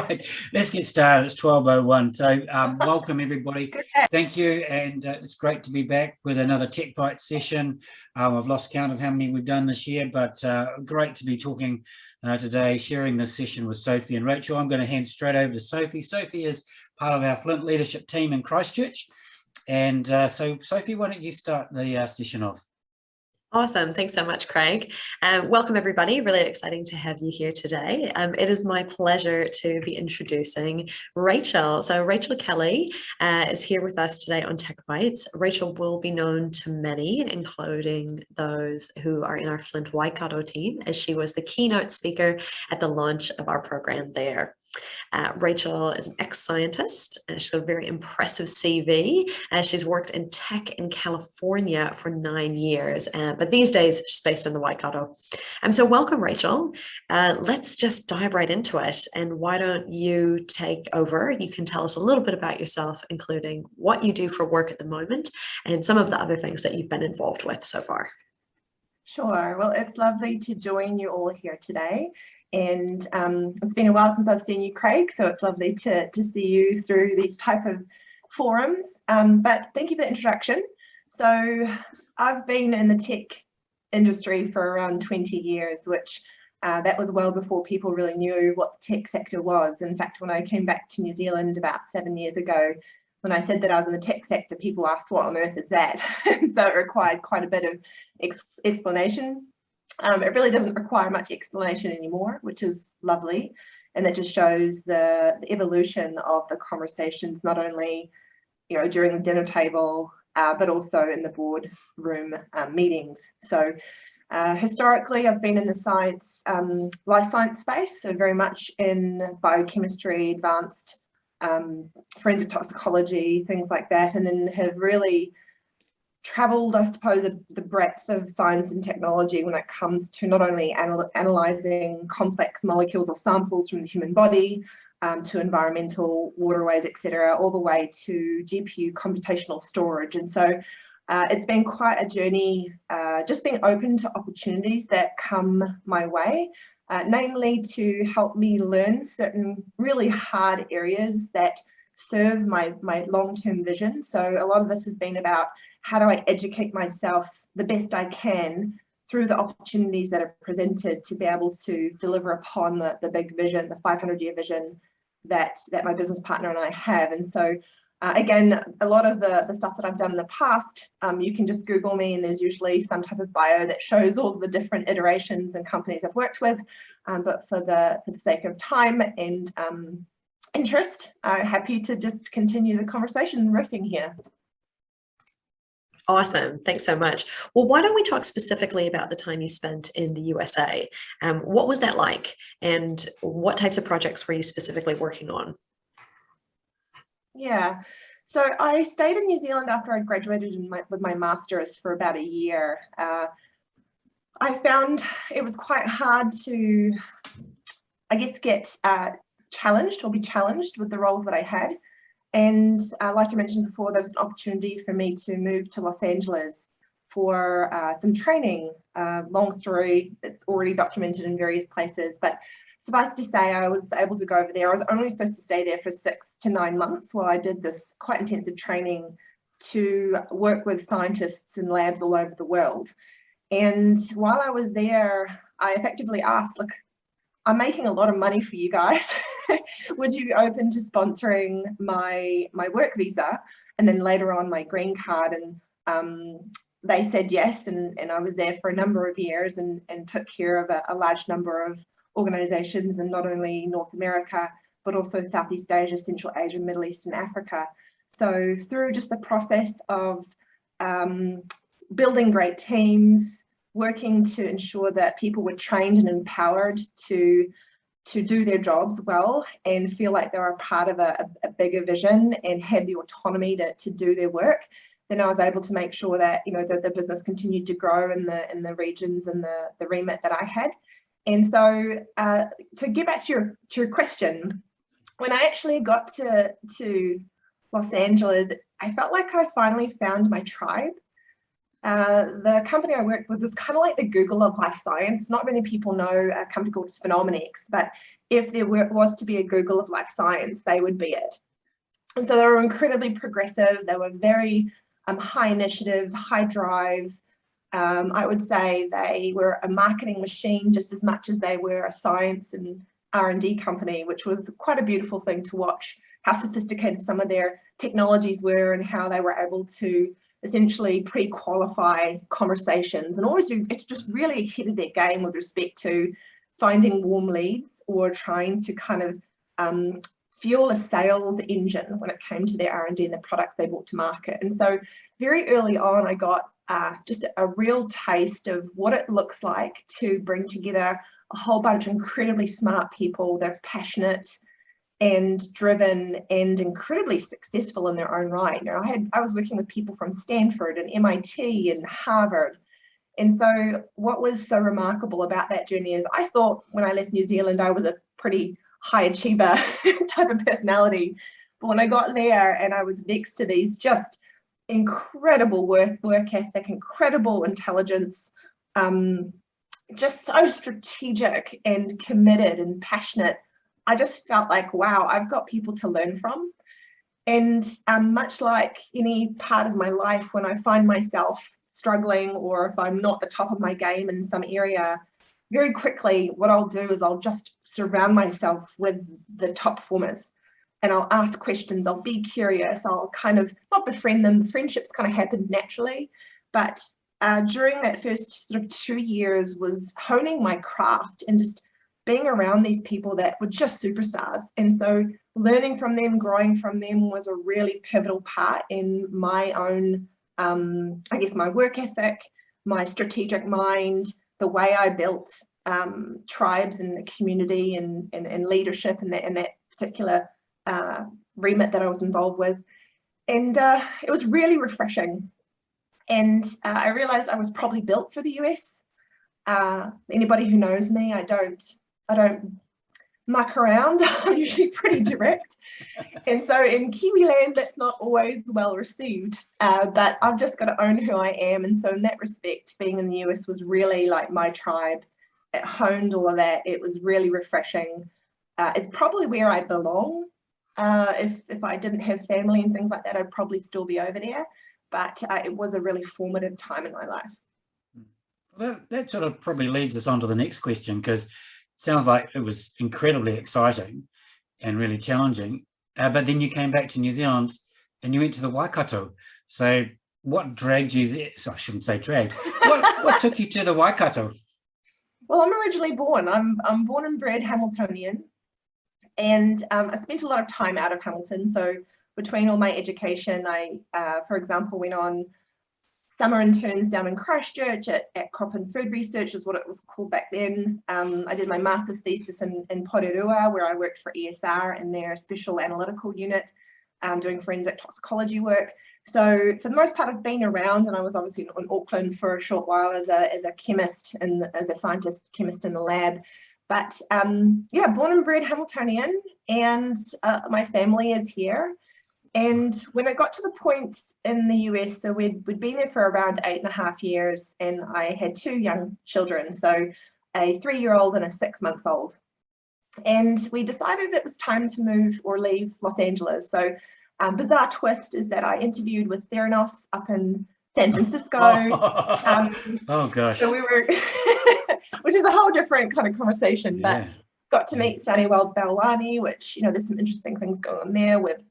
right, let's get started. It's 12:01. So welcome everybody. Thank you, and it's great to be back with another Tech Bytes session. I've lost count of how many we've done this year, but great to be talking today, sharing this session with Sophie and Rachel. I'm going to hand straight over to Sophie. Sophie is part of our Flint leadership team in Christchurch. And so Sophie, why don't you start the session off? Awesome. Thanks so much, Craig. Welcome, everybody. Really exciting to have you here today. It is my pleasure to be introducing Rachel. So Rachel Kelly is here with us today on Tech Bytes. Rachel will be known to many, including those who are in our Flint Waikato team, as she was the keynote speaker at the launch of our program there. Rachel is an ex-scientist and she's got a very impressive CV. She's worked in tech in California for 9 years, but these days she's based in the Waikato. So welcome, Rachel. Let's just dive right into it. And why don't you take over? You can tell us a little bit about yourself, including what you do for work at the moment and some of the other things that you've been involved with so far. Sure. Well, it's lovely to join you all here today. And it's been a while since I've seen you, Craig, so it's lovely to see you through these type of forums. But thank you for the introduction. So I've been in the tech industry for around 20 years, which that was well before people really knew what the tech sector was. In fact, when I came back to New Zealand about 7 years ago, when I said that I was in the tech sector, people asked, what on earth is that? So it required quite a bit of explanation. It really doesn't require much explanation anymore, which is lovely. And that just shows the evolution of the conversations, not only during the dinner table, but also in the boardroom meetings. So historically, I've been in the science, life science space, so very much in biochemistry, advanced forensic toxicology, things like that, and then have really traveled, I suppose, the breadth of science and technology when it comes to not only analyzing complex molecules or samples from the human body to environmental waterways, etc., all the way to GPU computational storage. And so it's been quite a journey, just being open to opportunities that come my way, namely to help me learn certain really hard areas that serve my long-term vision. So a lot of this has been about how do I educate myself the best I can through the opportunities that are presented to be able to deliver upon the big vision, the 500-year vision that my business partner and I have. And so again, a lot of the stuff that I've done in the past, you can just Google me and there's usually some type of bio that shows all the different iterations and companies I've worked with. But for the sake of time and interest, I'm happy to just continue the conversation riffing here. Awesome. Thanks so much. Well, why don't we talk specifically about the time you spent in the USA? What was that like? And what types of projects were you specifically working on? Yeah, so I stayed in New Zealand after I graduated with my master's for about a year. I found it was quite hard to, I guess, get challenged or be challenged with the roles that I had. And like I mentioned before, there was an opportunity for me to move to Los Angeles for some training. Long story, it's already documented in various places, but suffice to say, I was able to go over there. I was only supposed to stay there for 6 to 9 months while I did this quite intensive training to work with scientists in labs all over the world. And while I was there, I effectively asked, look, I'm making a lot of money for you guys. Would you be open to sponsoring my work visa and then later on my green card? And they said yes, and I was there for a number of years and took care of a large number of organizations in not only North America, but also Southeast Asia, Central Asia, Middle East and Africa. So through just the process of building great teams, working to ensure that people were trained and empowered to do their jobs well and feel like they were a part of a bigger vision and had the autonomy to do their work, then I was able to make sure that the business continued to grow in the regions and the remit that I had. And so to get back to your question, when I actually got to Los Angeles, I felt like I finally found my tribe. The company I worked with is kind of like the Google of life science. Not many people know a company called Phenomenics, but if there was to be a Google of life science, they would be it. And so they were incredibly progressive. They were very high initiative, high drive. I would say they were a marketing machine just as much as they were a science and R&D company, which was quite a beautiful thing to watch, how sophisticated some of their technologies were and how they were able to essentially pre-qualify conversations and always it's just really ahead of their game with respect to finding warm leads or trying to kind of fuel a sales engine when it came to their R&D and the products they brought to market. And so very early on, I got just a real taste of what it looks like to bring together a whole bunch of incredibly smart people. They're passionate and driven and incredibly successful in their own right. You know, I was working with people from Stanford and MIT and Harvard. And so what was so remarkable about that journey is I thought when I left New Zealand, I was a pretty high achiever type of personality. But when I got there and I was next to these just incredible work ethic, incredible intelligence, just so strategic and committed and passionate, I just felt like, wow, I've got people to learn from. And much like any part of my life, when I find myself struggling or if I'm not the top of my game in some area, very quickly what I'll do is I'll just surround myself with the top performers and I'll ask questions, I'll be curious, I'll kind of not befriend them, the friendships kind of happened naturally, but during that first sort of 2 years was honing my craft and just being around these people that were just superstars. And so learning from them, growing from them was a really pivotal part in my own, I guess, my work ethic, my strategic mind, the way I built tribes and the community and leadership in that particular remit that I was involved with. And it was really refreshing. And I realized I was probably built for the US. Anybody who knows me, I don't muck around. I'm usually pretty direct. And so in Kiwi land, that's not always well received, but I've just got to own who I am. And so in that respect, being in the US was really like my tribe. It honed all of that. It was really refreshing. It's probably where I belong. If I didn't have family and things like that, I'd probably still be over there. But it was a really formative time in my life. Well, that sort of probably leads us on to the next question, because it sounds like it was incredibly exciting and really challenging. But then you came back to New Zealand and you went to the Waikato. So what dragged you there? So I shouldn't say dragged. What took you to the Waikato? Well, I'm originally born. I'm born and bred Hamiltonian. And I spent a lot of time out of Hamilton. So between all my education, I, for example, went on summer interns down in Christchurch at Crop and Food Research is what it was called back then. I did my master's thesis in Aotearoa, where I worked for ESR in their special analytical unit, doing forensic toxicology work. So for the most part, I've been around, and I was obviously in Auckland for a short while as a chemist and as a scientist chemist in the lab. But yeah, born and bred Hamiltonian, and my family is here. And when I got to the point in the US, so we'd been there for around 8.5 years, and I had 2 young children, so a 3-year-old and a 6-month-old. And we decided it was time to move or leave Los Angeles. So bizarre twist is that I interviewed with Theranos up in San Francisco. Oh gosh. So we were, which is a whole different kind of conversation, Yeah. but got to meet Sunnyvale Balwani, which, you know, there's some interesting things going on there with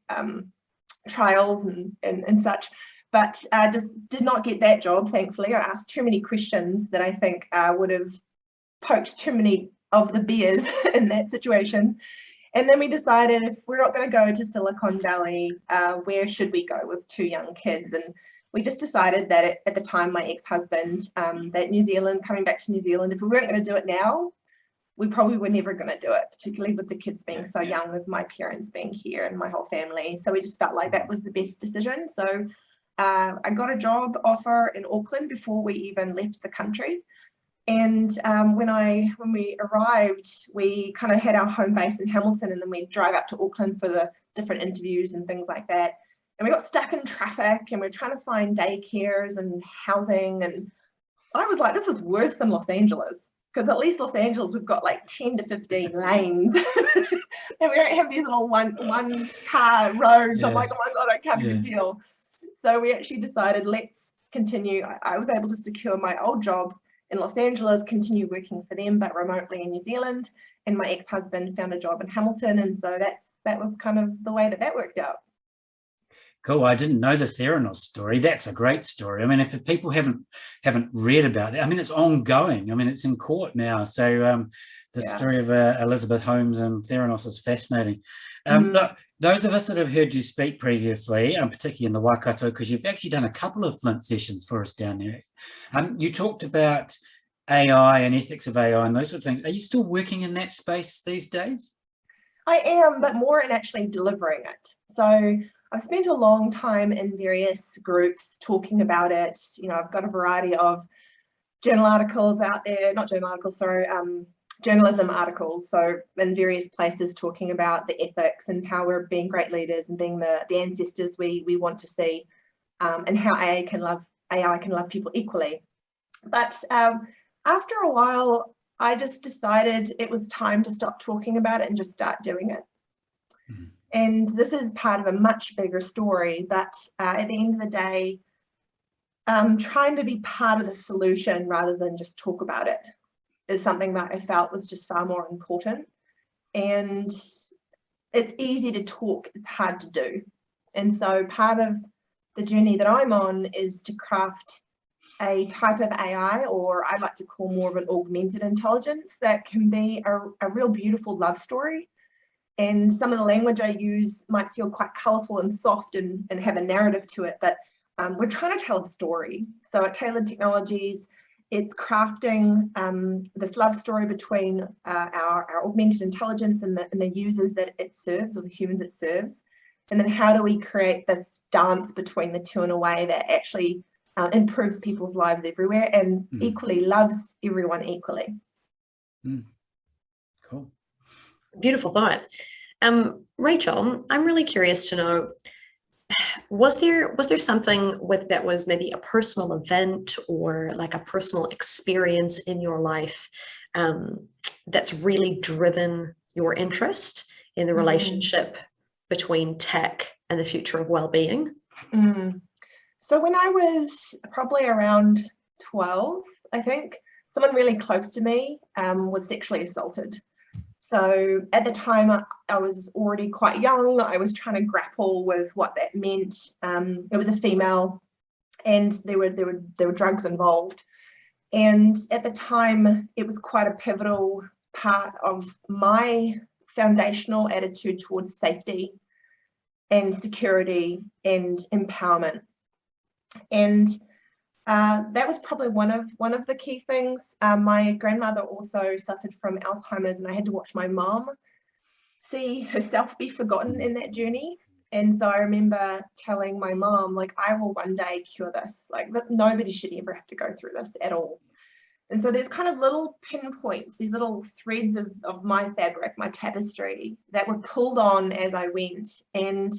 trials and such, but just did not get that job, thankfully. I asked too many questions that I think would have poked too many of the bears in that situation. And then we decided, if we're not going to go to Silicon Valley, where should we go with 2 young kids? And we just decided that at the time, my ex-husband, that New Zealand, coming back to New Zealand, if we weren't going to do it now, we probably were never going to do it, particularly with the kids being so young, with my parents being here and my whole family. So we just felt like that was the best decision. So I got a job offer in Auckland before we even left the country. And when we arrived, we kind of had our home base in Hamilton, and then we'd drive up to Auckland for the different interviews and things like that. And we got stuck in traffic, and we're trying to find daycares and housing. And I was like, this is worse than Los Angeles, because at least Los Angeles, we've got like 10 to 15 lanes. And we don't have these little one car roads. I'm like, oh my God, I can't even deal. So we actually decided, let's continue. I was able to secure my old job in Los Angeles, continue working for them, but remotely in New Zealand. And my ex-husband found a job in Hamilton. And so that was kind of the way that worked out. Cool. I didn't know the Theranos story. That's a great story. I mean, if people haven't read about it, I mean, it's ongoing. I mean, it's in court now. So the story of Elizabeth Holmes and Theranos is fascinating. Look, those of us that have heard you speak previously, particularly in the Waikato, because you've actually done a couple of Flint sessions for us down there. You talked about AI and ethics of AI and those sort of things. Are you still working in that space these days? I am, but more in actually delivering it. So I've spent a long time in various groups talking about it. You know, I've got a variety of journal articles out there, not journal articles, sorry, journalism articles. So in various places talking about the ethics and how we're being great leaders and being the ancestors we want to see, and how AI can love people equally. But after a while, I just decided it was time to stop talking about it and just start doing it. And this is part of a much bigger story, but at the end of the day, trying to be part of the solution rather than just talk about it is something that I felt was just far more important. And it's easy to talk, it's hard to do. And so part of the journey that I'm on is to craft a type of AI, or I'd like to call more of an augmented intelligence, that can be a real beautiful love story. And some of the language I use might feel quite colourful and soft and have a narrative to it, but we're trying to tell a story. So at Tailored Technologies, it's crafting this love story between our augmented intelligence and the users that it serves, or the humans it serves. And then how do we create this dance between the two in a way that actually improves people's lives everywhere and equally loves everyone equally. Cool. Beautiful thought. Rachel, I'm really curious to know, was there something that was maybe a personal event or like a personal experience in your life that's really driven your interest in the relationship between tech and the future of well-being? So when I was probably around 12, I think, someone really close to me was sexually assaulted. So at the time, I was already quite young. I was trying to grapple with what that meant. It was a female, and there were drugs involved. And at the time, it was quite a pivotal part of my foundational attitude towards safety and security and empowerment. And that was probably one of the key things. My grandmother also suffered from Alzheimer's, and I had to watch my mom see herself be forgotten in that journey. And so I remember telling my mom, like, I will one day cure this, like that nobody should ever have to go through this at all. And so there's kind of little pinpoints, these little threads of my fabric, my tapestry, that were pulled on as I went. And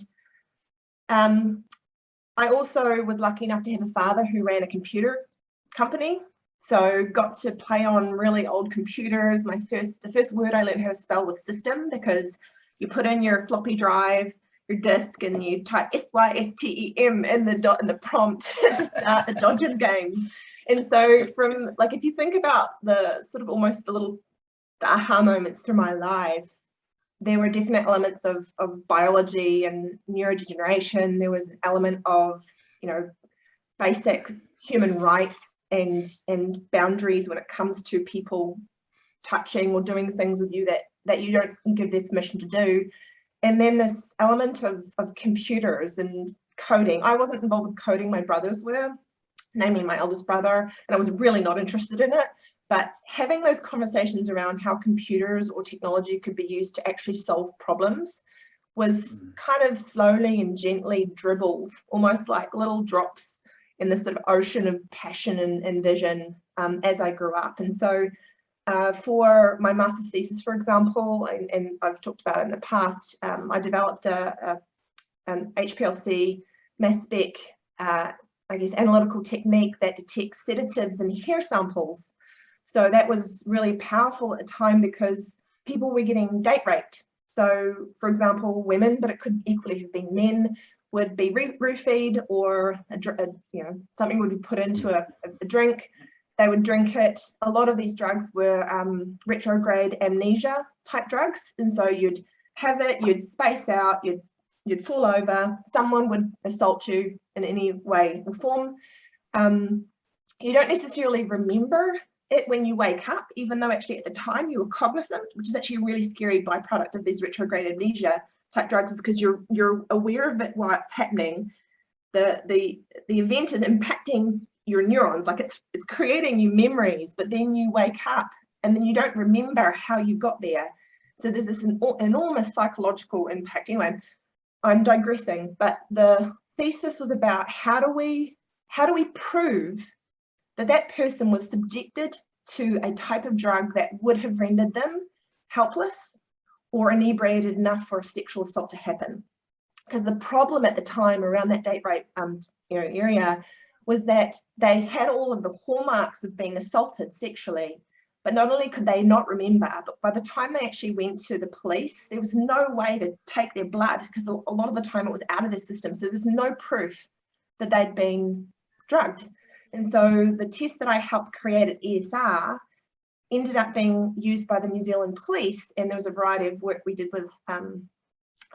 I also was lucky enough to have a father who ran a computer company. So got to play on really old computers. The first word I learned how to spell was system, because you put in your floppy drive, your disk, and you type SYSTEM in the prompt to start the dodgem game. And so from, like, if you think about the sort of almost the aha moments through my life, there were definite elements of biology and neurodegeneration. There was an element of, basic human rights and boundaries when it comes to people touching or doing things with you that you don't give their permission to do. And then this element of computers and coding. I wasn't involved with coding, my brothers were, namely my eldest brother, and I was really not interested in it. But having those conversations around how computers or technology could be used to actually solve problems was kind of slowly and gently dribbled, almost like little drops in this sort of ocean of passion and vision as I grew up. And so for my master's thesis, for example, and I've talked about it in the past, I developed an HPLC mass spec, analytical technique that detects sedatives in hair samples. So that was really powerful at the time because people were getting date raped. So, for example, women, but it could equally have been men, would be roofied, or something would be put into a drink. They would drink it. A lot of these drugs were retrograde amnesia type drugs, and so you'd have it, you'd space out, you'd fall over, someone would assault you in any way or form. You don't necessarily remember it when you wake up, even though actually at the time you were cognizant, which is actually a really scary byproduct of these retrograde amnesia type drugs, is because you're aware of it while it's happening. The event is impacting your neurons, like it's creating you memories, but then you wake up and then you don't remember how you got there. So there's this enormous psychological impact. Anyway, I'm digressing, but the thesis was about how do we prove that person was subjected to a type of drug that would have rendered them helpless or inebriated enough for a sexual assault to happen. Because the problem at the time around that date rape area was that they had all of the hallmarks of being assaulted sexually, but not only could they not remember, but by the time they actually went to the police, there was no way to take their blood, because a lot of the time it was out of the system. So there's no proof that they'd been drugged. And so the test that I helped create at ESR ended up being used by the New Zealand police, and there was a variety of work we did with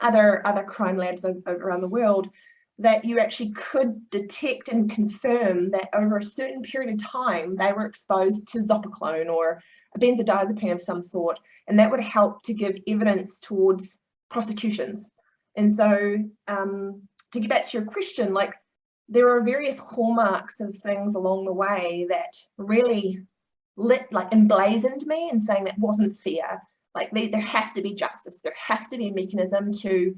other crime labs around the world, that you actually could detect and confirm that over a certain period of time they were exposed to zopiclone or a benzodiazepine of some sort, and that would help to give evidence towards prosecutions. And so to get back to your question, like, there are various hallmarks of things along the way that really emblazoned me and saying that wasn't fair. Like, there has to be justice. There has to be a mechanism to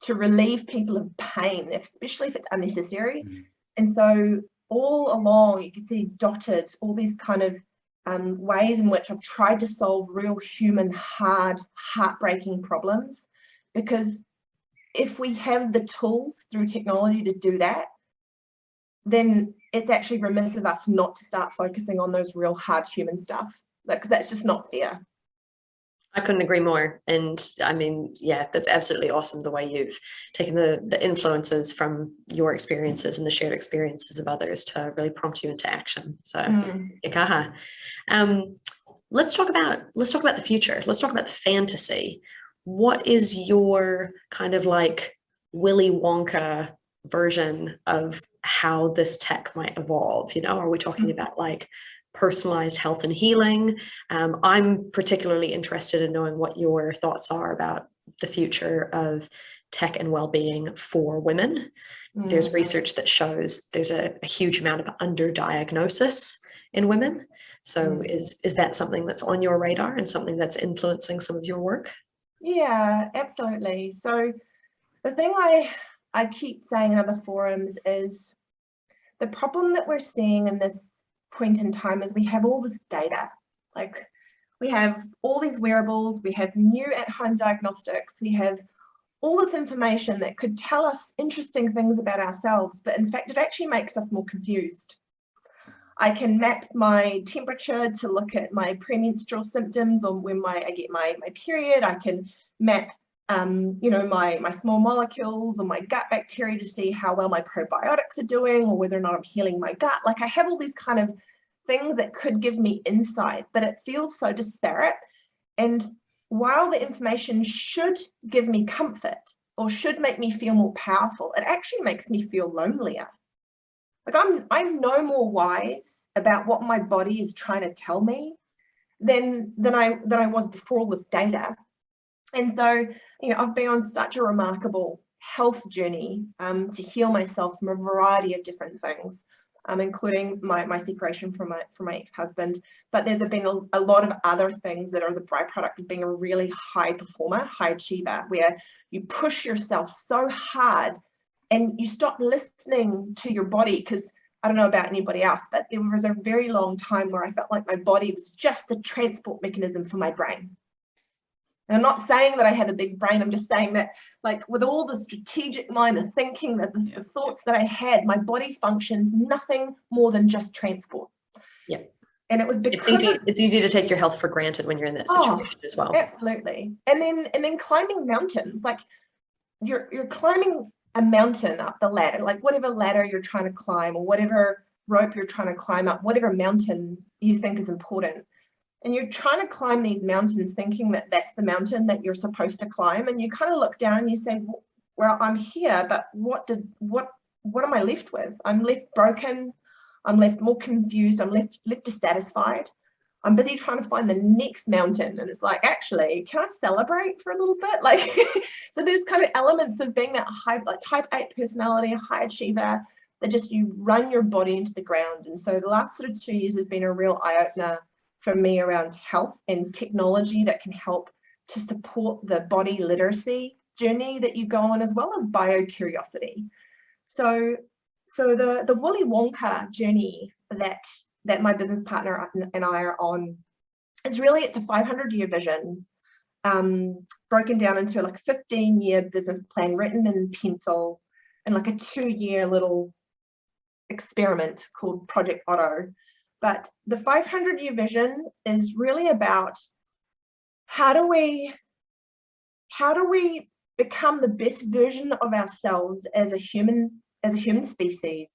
relieve people of pain, especially if it's unnecessary. And so all along, you can see dotted all these kind of ways in which I've tried to solve real human, hard, heartbreaking problems. Because if we have the tools through technology to do that, then it's actually remiss of us not to start focusing on those real hard human stuff, because that's just not fair. I couldn't agree more. And I mean, yeah, that's absolutely awesome, the way you've taken the influences from your experiences and the shared experiences of others to really prompt you into action. So ikaha. Let's talk about the future. Let's talk about the fantasy. What is your kind of like Willy Wonka version of how this tech might evolve? You know, are we talking about like personalized health and healing? I'm particularly interested in knowing what your thoughts are about the future of tech and well-being for women. There's research that shows there's a huge amount of underdiagnosis in women. So is that something that's on your radar and something that's influencing some of your work? Yeah, absolutely. So the thing I keep saying in other forums is the problem that we're seeing in this point in time is we have all this data. Like, we have all these wearables, we have new at-home diagnostics, we have all this information that could tell us interesting things about ourselves, but in fact it actually makes us more confused. I can map my temperature to look at my premenstrual symptoms, or when I get my period. I can map my small molecules or my gut bacteria to see how well my probiotics are doing, or whether or not I'm healing my gut. Like, I have all these kind of things that could give me insight, but it feels so disparate. And while the information should give me comfort or should make me feel more powerful, it actually makes me feel lonelier. Like, I'm no more wise about what my body is trying to tell me than I was before all this data. And so, I've been on such a remarkable health journey to heal myself from a variety of different things, including my separation from my ex-husband. But there's been a lot of other things that are the byproduct of being a really high performer, high achiever, where you push yourself so hard and you stop listening to your body. Because I don't know about anybody else, but there was a very long time where I felt like my body was just the transport mechanism for my brain. And I'm not saying that I had a big brain. I'm just saying that, like, with all the strategic mind, the thinking, the thoughts that I had, my body functioned nothing more than just transport. Yeah. And it was because it's easy to take your health for granted when you're in that situation as well. Absolutely. And then climbing mountains, like you're climbing a mountain up the ladder, like whatever ladder you're trying to climb or whatever rope you're trying to climb up, whatever mountain you think is important. And you're trying to climb these mountains thinking that that's the mountain that you're supposed to climb. And you kind of look down and you say, well, I'm here, but what am I left with? I'm left broken. I'm left more confused. I'm left dissatisfied. I'm busy trying to find the next mountain. And it's like, actually, can I celebrate for a little bit? Like, so there's kind of elements of being that type 8 personality, a high achiever, that just you run your body into the ground. And so the last sort of 2 years has been a real eye-opener for me around health and technology that can help to support the body literacy journey that you go on, as well as bio-curiosity. So the Willy Wonka journey that my business partner and I are on is really, it's a 500-year vision, broken down into like a 15-year business plan written in pencil and like a 2-year little experiment called Project Otto. But the 500-year vision is really about how do we become the best version of ourselves as a human species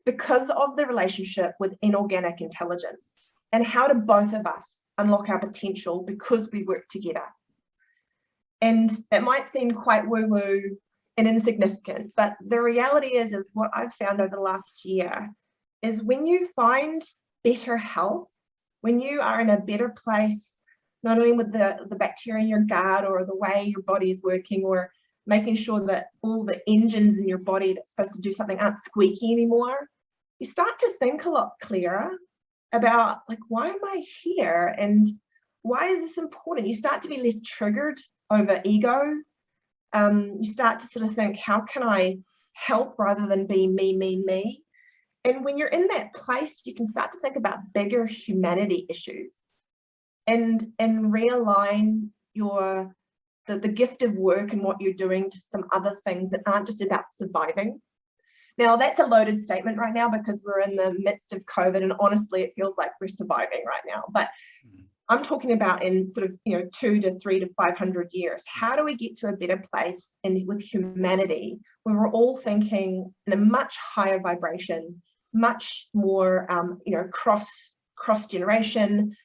because of the relationship with inorganic intelligence, and how do both of us unlock our potential because we work together. And that might seem quite woo-woo and insignificant, but the reality is what I've found over the last year is when you find better health, when you are in a better place, not only with the bacteria in your gut or the way your body is working, or making sure that all the engines in your body that's supposed to do something aren't squeaky anymore, you start to think a lot clearer about, like, why am I here and why is this important? You start to be less triggered over ego. You start to sort of think, how can I help rather than be me? And when you're in that place, you can start to think about bigger humanity issues and realign the gift of work and what you're doing to some other things that aren't just about surviving. Now, that's a loaded statement right now because we're in the midst of COVID, and honestly, it feels like we're surviving right now. But I'm talking about in sort of 2 to 3 to 500 years. How do we get to a better place and with humanity where we're all thinking in a much higher vibration, much more cross generation,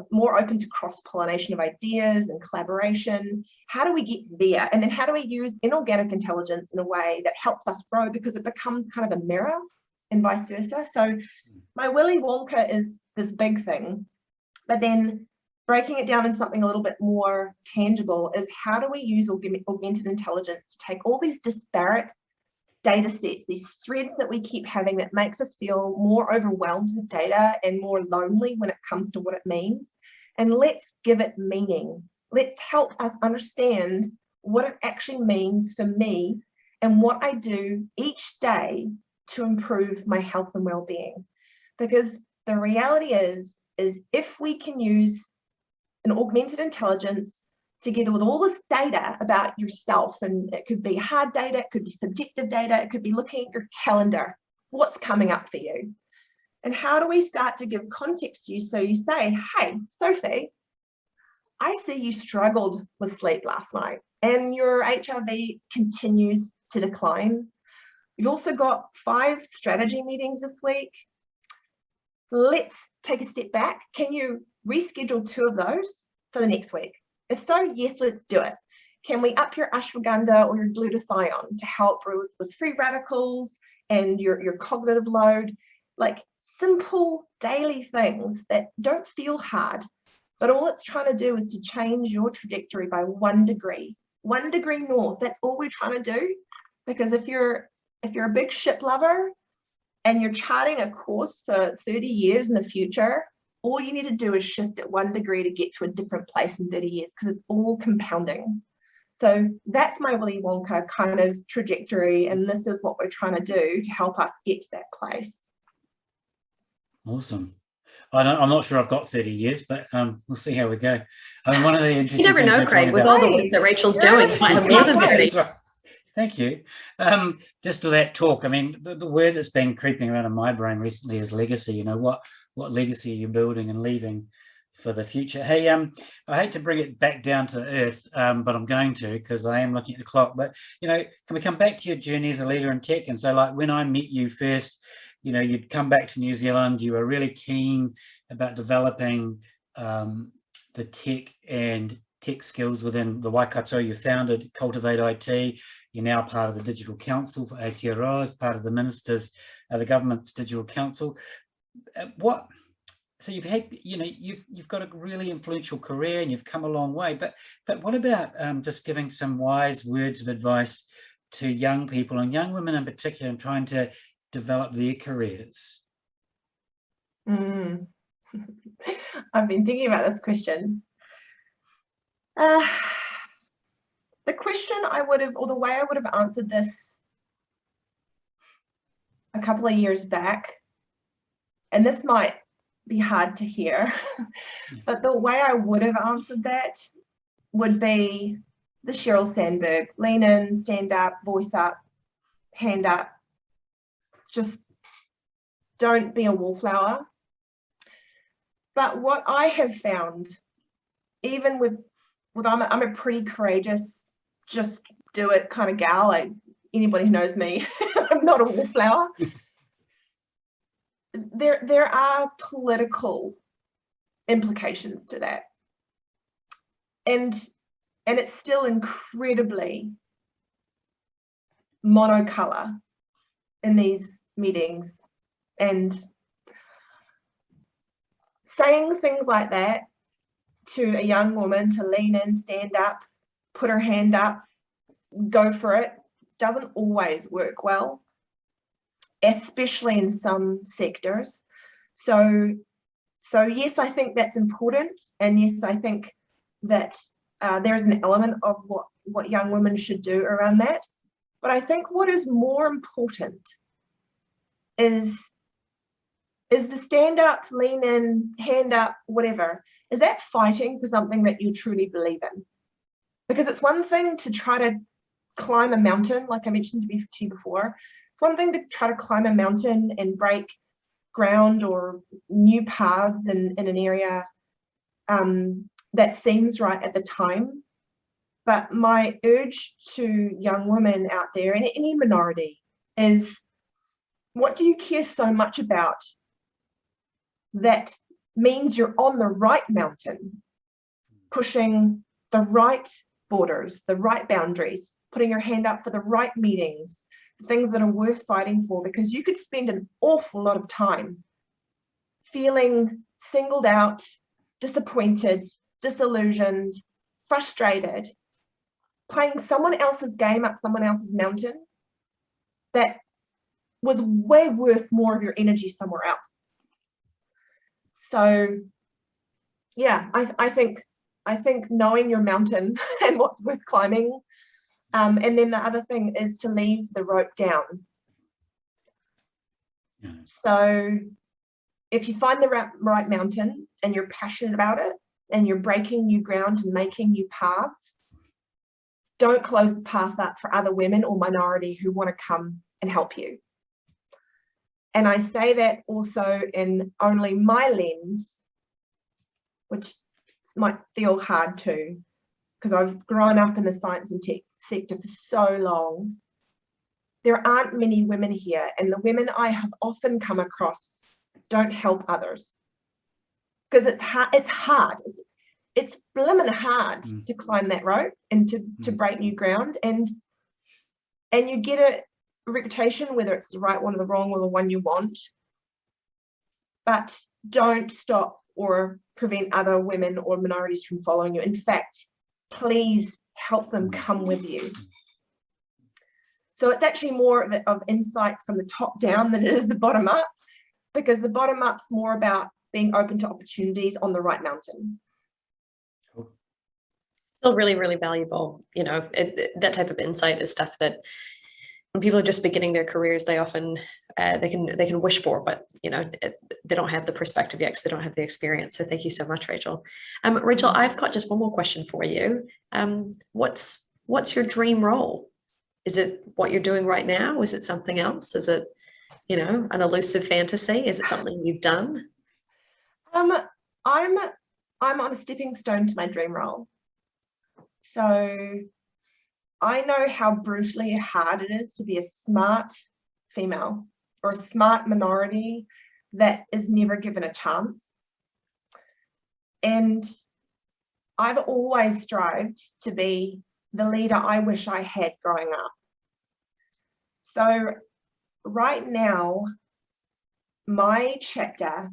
more open to cross-pollination of ideas and collaboration? How do we get there? And then how do we use inorganic intelligence in a way that helps us grow, because it becomes kind of a mirror and vice versa? So my Willy Wonka is this big thing, but then breaking it down into something a little bit more tangible is how do we use augmented intelligence to take all these disparate data sets, these threads that we keep having that makes us feel more overwhelmed with data and more lonely when it comes to what it means, and let's give it meaning. Let's help us understand what it actually means for me and what I do each day to improve my health and well-being. Because the reality is if we can use an augmented intelligence together with all this data about yourself, and it could be hard data, it could be subjective data, it could be looking at your calendar, what's coming up for you, and how do we start to give context to you? So you say, hey, Sophie, I see you struggled with sleep last night and your HRV continues to decline. You've also got 5 strategy meetings this week. Let's take a step back. Can you reschedule 2 of those for the next week? If so, yes, let's do it. Can we up your ashwagandha or your glutathione to help with free radicals and your cognitive load? Like simple daily things that don't feel hard, but all it's trying to do is to change your trajectory by 1 degree. 1 degree north, that's all we're trying to do. Because if you're a big ship lover and you're charting a course for 30 years in the future, all you need to do is shift it 1 degree to get to a different place in 30 years, because it's all compounding. So that's my Willy Wonka kind of trajectory, and this is what we're trying to do to help us get to that place. Awesome. I'm not sure I've got 30 years, but we'll see how we go. I mean, one of the interesting you never know, Craig, with all the work that Rachel's doing, you might have more than 30. Thank you. Just to that talk, I mean, the word that's been creeping around in my brain recently is legacy. You know, what legacy are you building and leaving for the future? Hey, I hate to bring it back down to earth, but I'm going to, because I am looking at the clock. But, you know, can we come back to your journey as a leader in tech? And so, like, when I met you first, you know, you'd come back to New Zealand, you were really keen about developing the tech skills within the Waikato. You founded Cultivate IT. You're now part of the Digital Council for Aotearoa, as part of the ministers, the government's Digital Council. So you've had, you know, you've got a really influential career and you've come a long way. But what about just giving some wise words of advice to young people, and young women in particular, and trying to develop their careers? I've been thinking about this question. The question I would have, or the way I would have answered this a couple of years back, and this might be hard to hear, but the way I would have answered that would be the Sheryl Sandberg: lean in, stand up, voice up, hand up. Just don't be a wallflower. But what I have found, even with I'm a pretty courageous, just do it kind of gal. Like, anybody who knows me, I'm not a wallflower. There are political implications to that, and it's still incredibly monocolor in these meetings, and saying things like that to a young woman, to lean in, stand up, put her hand up, go for it, doesn't always work well, especially in some sectors. So yes, I think that's important, and yes, I think that there's an element of what young women should do around that. But I think what is more important is the stand up, lean in, hand up, whatever. Is that fighting for something that you truly believe in? Because it's one thing to try to climb a mountain, like I mentioned to you before. It's one thing to try to climb a mountain and break ground or new paths in an area that seems right at the time. But my urge to young women out there, and any minority, is, what do you care so much about that means you're on the right mountain, pushing the right borders, the right boundaries, putting your hand up for the right meetings, things that are worth fighting for? Because you could spend an awful lot of time feeling singled out, disappointed, disillusioned, frustrated, playing someone else's game up someone else's mountain that was way worth more of your energy somewhere else. So yeah, I think knowing your mountain and what's worth climbing, and then the other thing is to leave the rope down. Yeah. So if you find the right mountain and you're passionate about it and you're breaking new ground and making new paths, don't close the path up for other women or minority who want to come and help you. And I say that also in only my lens, which might feel hard to, because I've grown up in the science and tech sector for so long. There aren't many women here, and the women I have often come across don't help others, because it's hard. It's blimmin' hard to climb that rope and to break new ground, and you get a reputation, whether it's the right one or the wrong or the one you want, but don't stop or prevent other women or minorities from following you. In fact, please help them come with you. So it's actually more of insight from the top down than it is the bottom up, because the bottom up's more about being open to opportunities on the right mountain. Still really, really valuable. You know, that type of insight is stuff that when people are just beginning their careers, they often they can wish for, but you know, they don't have the perspective yet because they don't have the experience. So thank you so much, Rachel. Rachel, I've got just one more question for you. What's your dream role? Is it what you're doing right now? Is it something else? Is it, you know, an elusive fantasy? Is it something you've done? I'm on a stepping stone to my dream role. So I know how brutally hard it is to be a smart female or a smart minority that is never given a chance. And I've always strived to be the leader I wish I had growing up. So right now, my chapter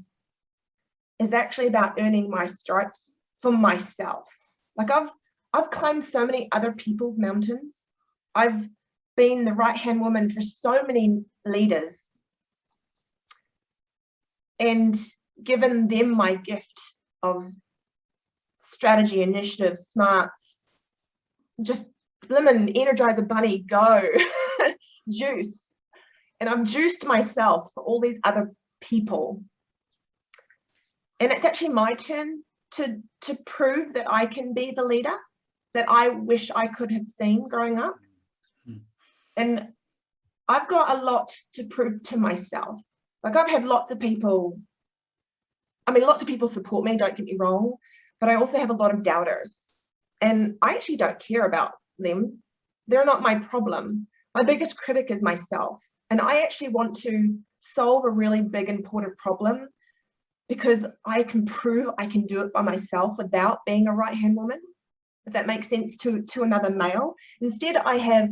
is actually about earning my stripes for myself. Like I've climbed so many other people's mountains. I've been the right-hand woman for so many leaders and given them my gift of strategy, initiative, smarts, just lemon, energizer bunny, go, juice. And I've juiced myself for all these other people. And it's actually my turn to prove that I can be the leader that I wish I could have seen growing up. And I've got a lot to prove to myself. Like I've had lots of people, lots of people support me, don't get me wrong, but I also have a lot of doubters. And I actually don't care about them. They're not my problem. My biggest critic is myself. And I actually want to solve a really big, important problem because I can prove I can do it by myself without being a right-hand woman, if that makes sense to another male. Instead, I have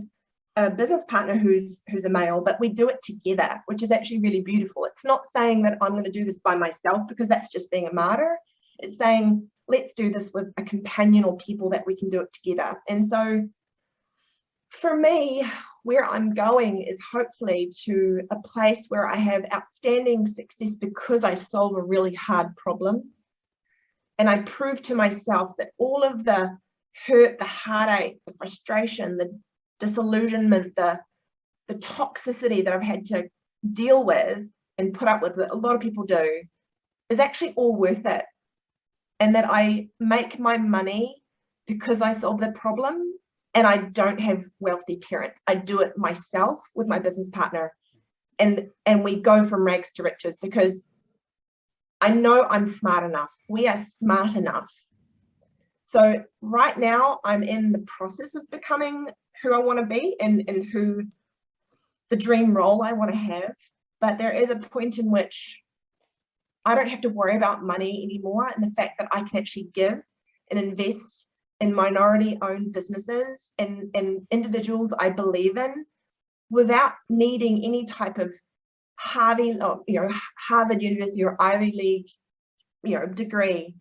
a business partner who's a male, but we do it together, which is actually really beautiful. It's not saying that I'm going to do this by myself because that's just being a martyr. It's saying, let's do this with a companion or people that we can do it together. And so for me, where I'm going is hopefully to a place where I have outstanding success because I solve a really hard problem. And I prove to myself that all of the hurt, the heartache, the frustration, the disillusionment, the toxicity that I've had to deal with and put up with, that a lot of people do, is actually all worth it. And that I make my money because I solve the problem and I don't have wealthy parents. I do it myself with my business partner and we go from rags to riches because I know I'm smart enough. We are smart enough. So right now I'm in the process of becoming who I want to be and who the dream role I want to have. But there is a point in which I don't have to worry about money anymore, and the fact that I can actually give and invest in minority-owned businesses and individuals I believe in without needing any type of Harvard University or Ivy League, degree.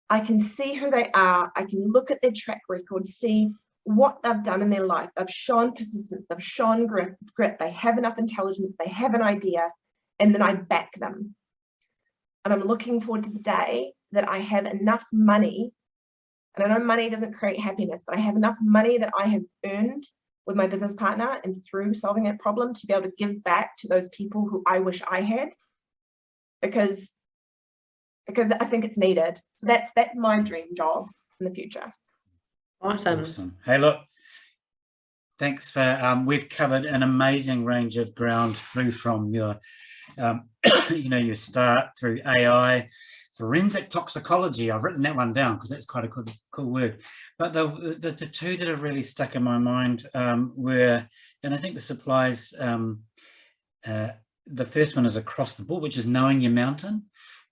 I can see who they are. I can look at their track record, see what they've done in their life. They've shown persistence. They've shown grit. They have enough intelligence. They have an idea, and then I back them. And I'm looking forward to the day that I have enough money, and I know money doesn't create happiness, but I have enough money that I have earned with my business partner and through solving that problem to be able to give back to those people who I wish I had, because I think it's needed. So that's my dream job in the future. Awesome. Hey, look, thanks for, we've covered an amazing range of ground through from your, your start through AI, forensic toxicology. I've written that one down because that's quite a cool word. But the two that have really stuck in my mind were, and I think this applies, the first one is across the board, which is knowing your mountain.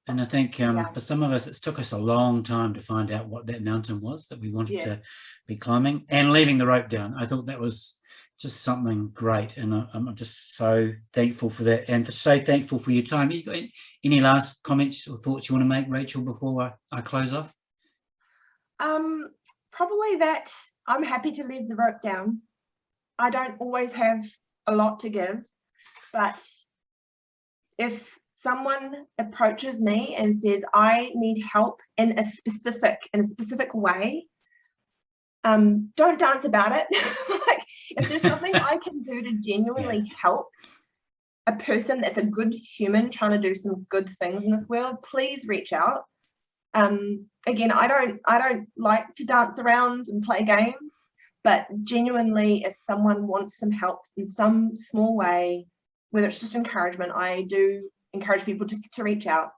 And I think for some of us, it took us a long time to find out what that mountain was that we wanted to be climbing, and leaving the rope down. I thought that was just something great. And I'm just so thankful for that, and so thankful for your time. You got any last comments or thoughts you want to make, Rachel, before I close off? Probably that I'm happy to leave the rope down. I don't always have a lot to give, but if someone approaches me and says, I need help in a specific way, don't dance about it. Like, if there's something I can do to genuinely help a person that's a good human trying to do some good things in this world, please reach out. Again, I don't like to dance around and play games, But genuinely, if someone wants some help in some small way, whether it's just encouragement, I do encourage people to reach out.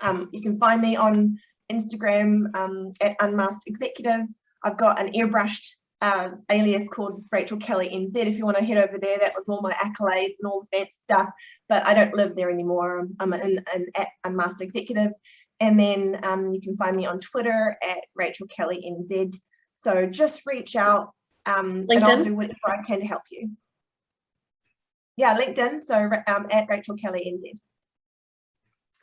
You can find me on Instagram at Unmasked Executive. I've got an airbrushed alias called Rachel Kelly NZ. If you want to head over there, that was all my accolades and all the fancy stuff, but I don't live there anymore. I'm at Unmasked Executive. And then you can find me on Twitter at Rachel Kelly NZ. So just reach out and I'll do whatever I can to help you. Yeah, LinkedIn, so at Rachel Kelly NZ.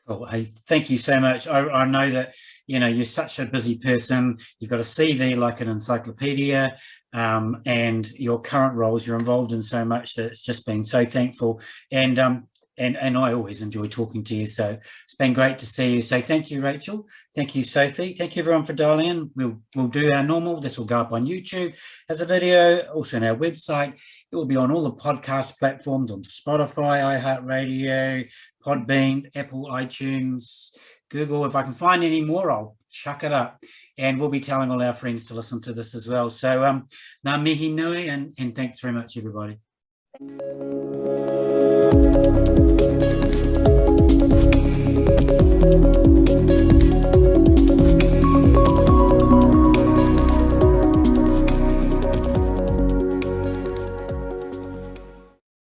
Cool. Hey, thank you so much. I know that, you know, you're such a busy person. You've got a CV like an encyclopedia, and your current roles, you're involved in so much that it's just been so thankful. And I always enjoy talking to you. So it's been great to see you. So thank you, Rachel. Thank you, Sophie. Thank you, everyone, for dialing in. We'll do our normal. This will go up on YouTube as a video, also on our website. It will be on all the podcast platforms, on Spotify, iHeartRadio, Podbean, Apple, iTunes, Google. If I can find any more, I'll chuck it up. And we'll be telling all our friends to listen to this as well. So ngā mihi nui, and thanks very much, everybody.